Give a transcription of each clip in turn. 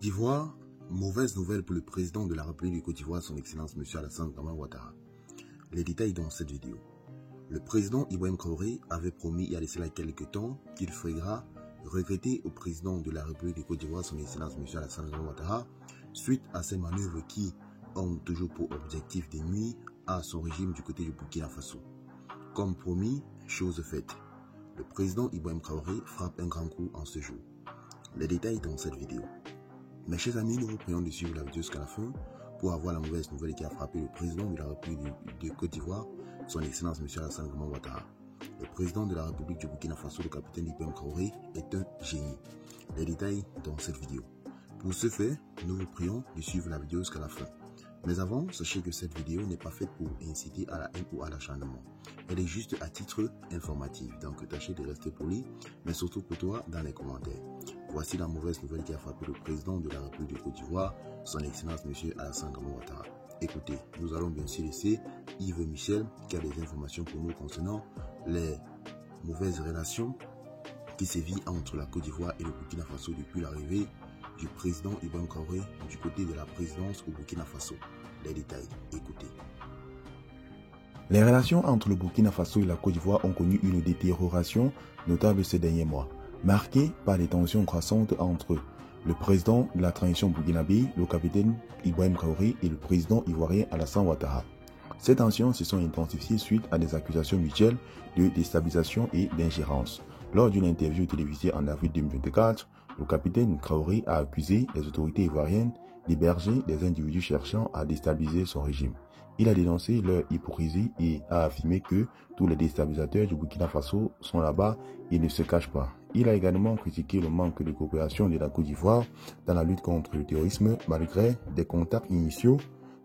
d'Ivoire, mauvaise nouvelle pour le président de la République de Côte d'Ivoire, son Excellence M. Alassane Dramane Ouattara. Les détails dans cette vidéo. Le président Ibrahim Traoré avait promis il y a de cela quelques temps qu'il fera regretter au président de la République de Côte d'Ivoire, son Excellence M. Alassane Dramane Ouattara, suite à ces manœuvres qui ont toujours pour objectif de nuire à son régime du côté du Burkina Faso. Comme promis, chose faite. Le président Ibrahim Traoré frappe un grand coup en ce jour. Les détails dans cette vidéo. Mes chers amis, nous vous prions de suivre la vidéo jusqu'à la fin pour avoir la mauvaise nouvelle qui a frappé le président de la République de Côte d'Ivoire, son Excellence M. Alassane Dramane Ouattara. Le président de la République du Burkina Faso, le capitaine Ibrahim Traoré, est un génie. Les détails dans cette vidéo. Pour ce fait, nous vous prions de suivre la vidéo jusqu'à la fin. Mais avant, sachez que cette vidéo n'est pas faite pour inciter à la haine ou à l'acharnement. Elle est juste à titre informatif, donc tâchez de rester poli, mais surtout pour toi dans les commentaires. Voici la mauvaise nouvelle qui a frappé le président de la République de Côte d'Ivoire, son Excellence M. Alassane Dramane Ouattara. Écoutez, nous allons bien sûr laisser Yves Michel qui a des informations pour nous concernant les mauvaises relations qui sévissent entre la Côte d'Ivoire et le Burkina Faso depuis l'arrivée du président Ibrahim Traoré du côté de la présidence au Burkina Faso. Les détails, écoutez. Les relations entre le Burkina Faso et la Côte d'Ivoire ont connu une détérioration notable ces derniers mois, marquée par des tensions croissantes entre le président de la transition burkinabé, le capitaine Ibrahim Traoré, et le président ivoirien Alassane Ouattara. Ces tensions se sont intensifiées suite à des accusations mutuelles de déstabilisation et d'ingérence. Lors d'une interview télévisée en avril 2024, le capitaine Traoré a accusé les autorités ivoiriennes d'héberger des individus cherchant à déstabiliser son régime. Il a dénoncé leur hypocrisie et a affirmé que tous les déstabilisateurs du Burkina Faso sont là-bas et ne se cachent pas. Il a également critiqué le manque de coopération de la Côte d'Ivoire dans la lutte contre le terrorisme malgré des contacts initiaux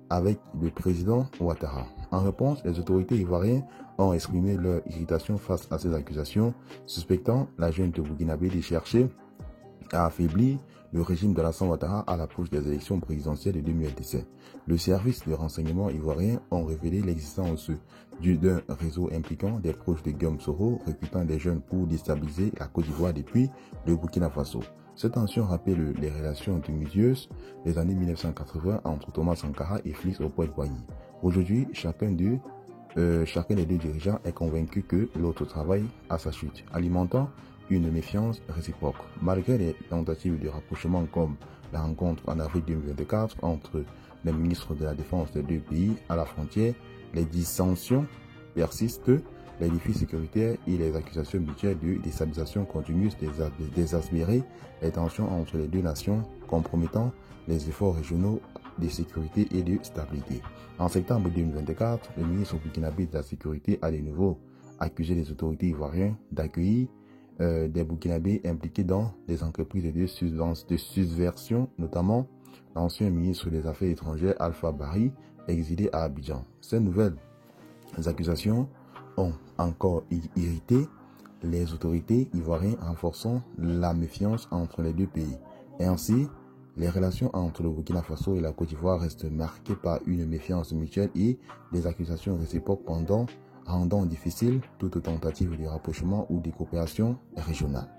avec le président Ouattara. En réponse, les autorités ivoiriennes ont exprimé leur irritation face à ces accusations, suspectant la junte burkinabé de chercher à affaiblir le régime d'Alassane Ouattara à l'approche des élections présidentielles de 2017. Le service de renseignement ivoirien ont révélé l'existence d'un réseau impliquant des proches de Guillaume Soro, recrutant des jeunes pour déstabiliser la Côte d'Ivoire depuis le Burkina Faso. Cette tension rappelle les relations tumultueuses des années 1980 entre Thomas Sankara et Félix Houphouët-Boigny. Aujourd'hui, chacun des deux dirigeants est convaincu que l'autre travaille à sa chute, alimentant une méfiance réciproque. Malgré les tentatives de rapprochement comme la rencontre en avril 2024 entre les ministres de la Défense des deux pays à la frontière, les dissensions persistent, les défis sécuritaires et les accusations mutuelles de déstabilisation continuent d'exaspérer les tensions entre les deux nations, compromettant les efforts régionaux de sécurité et de stabilité. En septembre 2024, le ministre burkinabé de la Sécurité a de nouveau accusé les autorités ivoiriennes d'accueillir des Burkinabés impliqués dans des entreprises de subversion, notamment l'ancien ministre des Affaires étrangères Alpha Barry, exilé à Abidjan. Ces nouvelles accusations ont encore irrité les autorités ivoiriennes, renforçant la méfiance entre les deux pays. Et ainsi, les relations entre le Burkina Faso et la Côte d'Ivoire restent marquées par une méfiance mutuelle et des accusations réciproques rendant difficile toute tentative de rapprochement ou de coopération régionale.